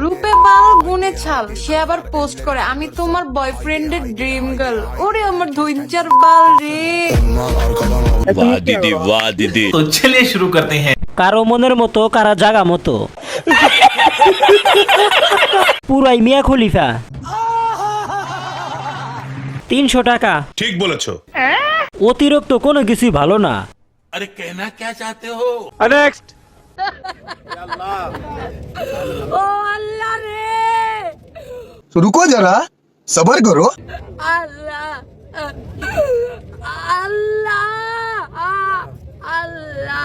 রূপে বাল গুণে ছাল, সে আবার পোস্ট করে আমি তোমার বয়ফ্রেন্ডের ড্রিম গার্ল। ওরে আমার ধৈর্যের বাল রে। वाह दीदी वाह दीदी। तो चलिए शुरू करते हैं। কারো মনের মতো কারা জাগা মতো পুরাই মিয়া খলিফা। 300 টাকা। ঠিক বলেছো। অতিরিক্ত কোনো কিছুই ভালো না। अरे कहना क्या चाहते हो? नेक्स्ट। ও আল্লাহ রে, तो रुको जरा, सबर करो। আল্লাহ আল্লাহ আল্লাহ।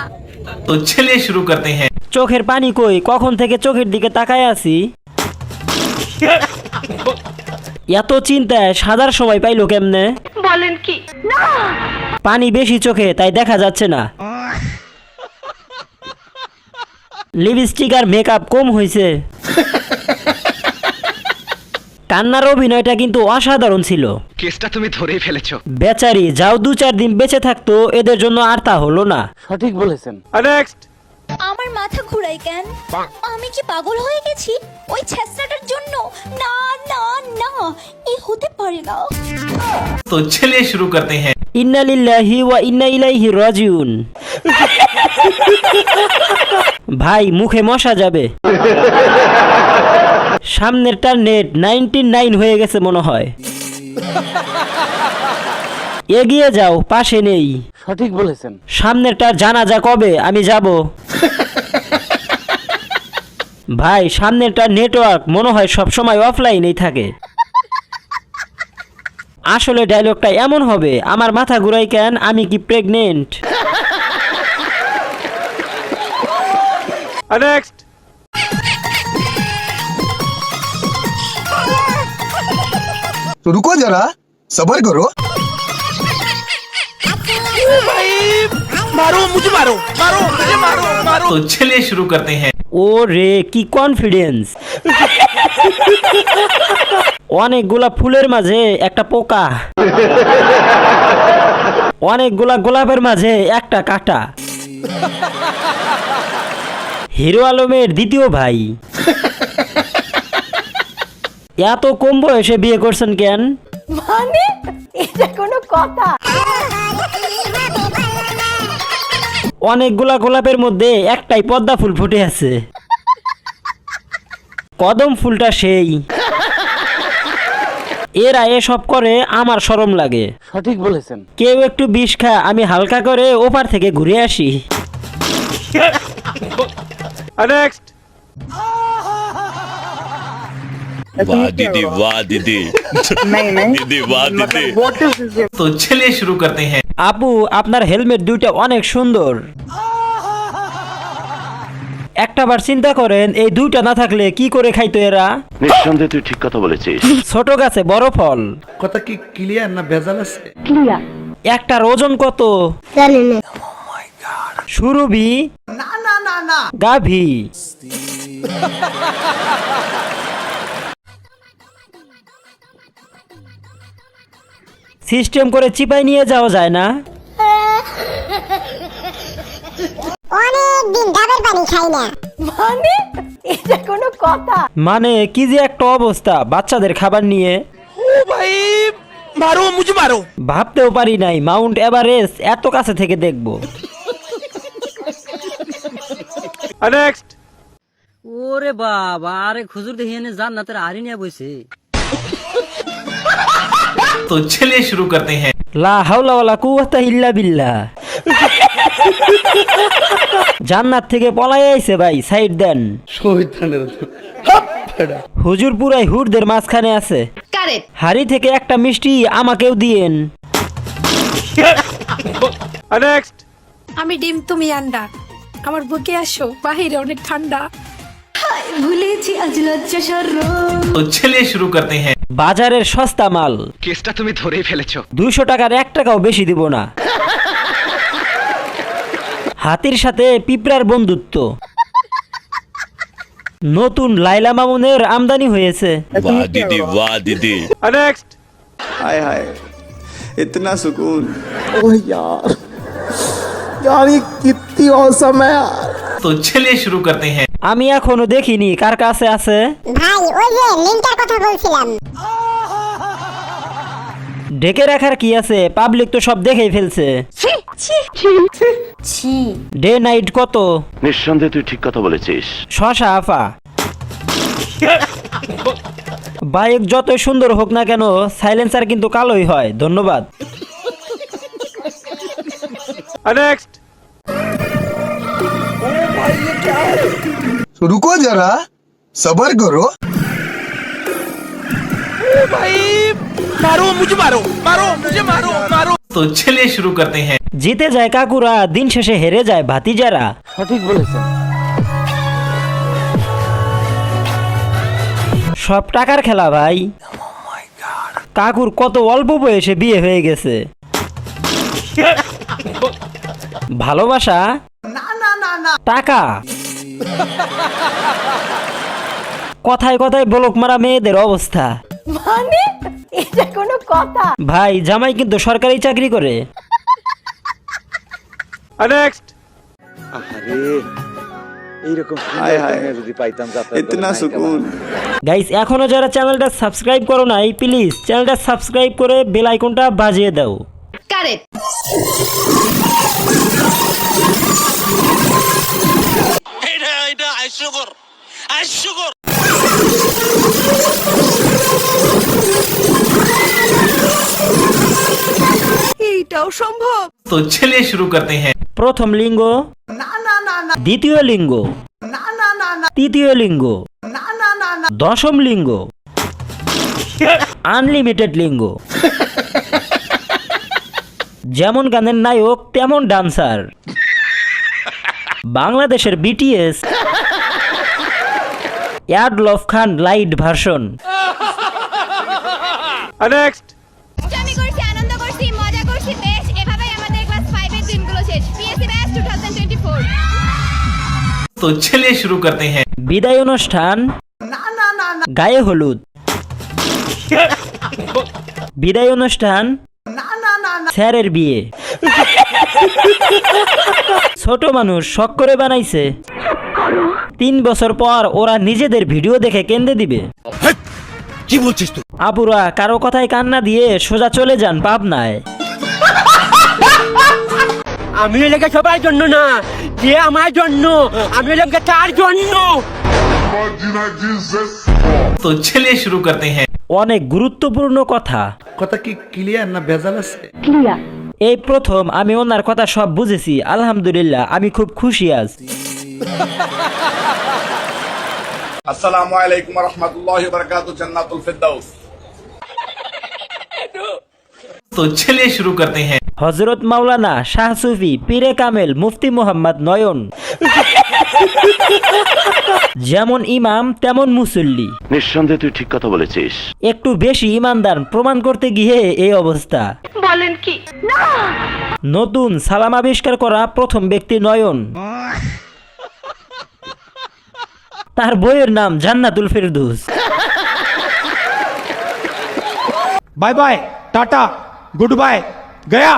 तो चलिए शुरू करते हैं। চোখের পানি কই, কখন থেকে চোখের দিকে তাকায় আছি। এত চিন্তায় সাদার সময় পাইলো কেমনে? বলেন কি? পানি বেশি চোখে, তাই দেখা যাচ্ছে না। লিপস্টিক আর মেকআপ কম হয়েছে। কান্নার অভিনয়টা কিন্তু অসাধারণ ছিল। কেসটা তুমি ধরেই ফেলেছো। বেচারি যাও 2-4 দিন বেঁচে থাকতো, এদের জন্য আর তা হলো না। सटीक বলেছেন। नेक्स्ट। আমার মাথা ঘুরাই কেন? আমি কি পাগল হয়ে গেছি ওই ছেঁচড়াটার জন্য? না না না, এ হতে পারে না। तो चलिए शुरू करते हैं। ইন্না লিল্লাহি ওয়া ইন্না ইলাইহি রাজিউন। ভাই মুখে মশা যাবে। সামনেরটা নেট 99 হয়ে গেছে মনে হয়। এগিয়ে যাও, পাশে নেই। সঠিক বলেছেন। সামনেরটার জানাজা কবে? আমি যাব। ভাই সামনেরটার নেটওয়ার্ক মনে হয় সবসময় অফলাইনেই থাকে। আসলে ডায়লগটা এমন হবে, আমার মাথা ঘুরাই কেন, আমি কি প্রেগনেন্ট? नेक्स्ट। तो रुको जरा, सबर करो। तो चलिए शुरू करते हैं। ও রে কি কনফিডেন্স! অনেকগুলা ফুলের মাঝে একটা পোকা, অনেকগুলা গোলাপের মাঝে একটা কাঁটা। হিরো আলমের দ্বিতীয় ভাই। এত কম বয়সে বিয়ে করছেন কেন? মানে এটা কোনো কথা? অনেকগুলা গোলাপের মধ্যে একটাই পদ্মা ফুল ফুটে আছে। কদম ফুলটা সেই। এরা এসব করে, আমার শরম লাগে। সঠিক বলেছেন। কেউ একটু বিষ খা, আমি হালকা করে ওপার থেকে ঘুরে আসি। नेक्स्ट। वाह दीदी वाह दीदी। दीदी वाह दीदी। तो चलिए शुरू करते हैं। আপু আপনার হেলমেট দুইটা অনেক সুন্দর। একটাবার চিন্তা করেন, এই দুইটা না থাকলে কি করে খাইতো এরা? নিঃসন্দেহে তুই ঠিক কথা বলেছিস। ছোট গাছে বড় ফল। কথা কি ক্লিয়ার না ভেজাল আছে? একটার ওজন কত? সুরভি না না না না গাভী। সিস্টেম করে চিপাই নিয়ে যাওয়া যায় না? অনেকদিন ডাবের পানি খাই না। মানে এটা কোনো কথা? মানে কি যে একটা অবস্থা বাচ্চাদের খাবার নিয়ে। ভাবতেও পারি নাই মাউন্ট এভারেস্ট এত কাছে থেকে দেখবো। नेक्स्ट। ওরে বাবা, আরে খুজুর দেখিয়ে জান্নাতের আরি নিয়ে বইছে। तो चलिए शुरू करते हैं। লা হাওলা ওয়ালা কুওয়াতা ইল্লা বিল্লাহ। জান্নাত থেকে পলায় আইছে ভাই, সাইড দেন। হুজুর পুরাই হুরদের মাঝখানে আছে। হাড়ি থেকে একটা মিষ্টি আমাকেও দিয়েন। नेक्स्ट। আমি ডিম, তুমি আন্ডা, আমার বুকে আসো, বাহিরে অনেক ঠান্ডা। ভুলেছি আজ লজ্জা শরম। तो चलिए शुरू करते हैं। বাজারের সস্তা মাল। কেসটা তুমি ধরেই ফেলেছো। 200 টাকার 1 টাকাও বেশি দিব না। হাতির সাথে পিঁপড়ার বন্ধুত্ব। নতুন লাইলা মামুনের আমদানি হয়েছে। वाह दीदी वाह दीदी। नेक्स्ट। हाय हाय, इतना सुकून। ओह यार, तो चलिए शुरू करते हैं। আমি এখনো দেখিনি কার কাছে আছে। ভাই ওই যে লিংকটার কথা বলছিলাম। ঢেকে রাখার কি আছে, পাবলিক তো সব দেখেই ফেলছে। ডে নাইট কত? নিঃসন্দেহে তুই ঠিক কথা বলেছিস। শশা আফা বাইক যতই সুন্দর হোক না কেন সাইলেন্সার কিন্তু কালোই হয়। ধন্যবাদ। नेक्स्ट। रुको जरा सबर करो। तो चलिए शुरू करते हैं। জিতে যায় কাকুরা, দিন শেষে হেরে যায় ভাতিজারা। সঠিক বলেছেন। সব টাকার খেলা ভাই। কাকুর কত অল্প বয়সে বিয়ে হয়ে গেছে। ভালোবাসা টাকা, কথায় কথায় বলক মারা মেয়েদের অবস্থা। মানে এটা কোনো কথা? ভাই জামাই কিন্তু সরকারি চাকরি করে। नेक्स्ट। গাইস এখনো যারা চ্যানেলটা সাবস্ক্রাইব করো নাই প্লিজ চ্যানেলটা সাবস্ক্রাইব করে বেল আইকনটা বাজিয়ে দাও। কারেক্ট। এইটাও সম্ভব। तो चलिए शुरू करते हैं। প্রথম লিঙ্গ, দ্বিতীয় লিঙ্গ, তৃতীয় লিঙ্গ, দশম লিঙ্গ, আনলিমিটেড লিঙ্গ। যেমন গানের নায়ক তেমন ডান্সার। বাংলাদেশের বিটিএস ইয়াডলফ খান লাইট ভার্সন। नेक्स्ट। আমি করছি, আনন্দ করছি, মজা করছি, বেশ এভাবেই আমাদের ক্লাস 5 এর দিনগুলো শেষ। PSC batch 2024। तो चलिए शुरू करते हैं। বিদায় অনুষ্ঠান, গায়ে হলুদ, বিদায় অনুষ্ঠান, স্যারের বিয়ে। ছোট মানুষ শখ করে বানাইছে। 3 বছর পর ওরা নিজেদের ভিডিও দেখে কেন্দে দিবে। কি বলছিস তুই? আপুরা কারো কথায় কান্না দিয়ে সোজা চলে যান পাবনায়। আমি এলাকা সবার জন্য না, যে আমার জন্য, আমি এলাকা তার জন্য। तो चलिए शुरू करते हैं। অনেক গুরুত্বপূর্ণ কথা। কথা কি ক্লিয়ার না ভেজাল আছে? এই প্রথম আমি ওনার কথা সব বুঝেছি। আলহামদুলিল্লাহ আমি খুব খুশি আছি। अस्सलामु अलैकुम व रहमतुल्लाहि व बरकातुहू जन्नतुल फिरदौस। तो चलिए शुरू करते हैं। হযরত মাওলানা শাহ সুফি পীরে কামেল মুফতি মোহাম্মদ নয়ন। যেমন ইমাম তেমন মুসল্লি। নিঃসন্দেহে তুই ঠিক কথা বলেছিস। একটু বেশি ইমানদার প্রমাণ করতে গিয়ে এই অবস্থা। বলেন কি? না। নতুন সালাম আবিষ্কার করা প্রথম ব্যক্তি নয়ন। তার বইয়ের নাম Jannatul Firdous. Bye bye tata goodbye गया।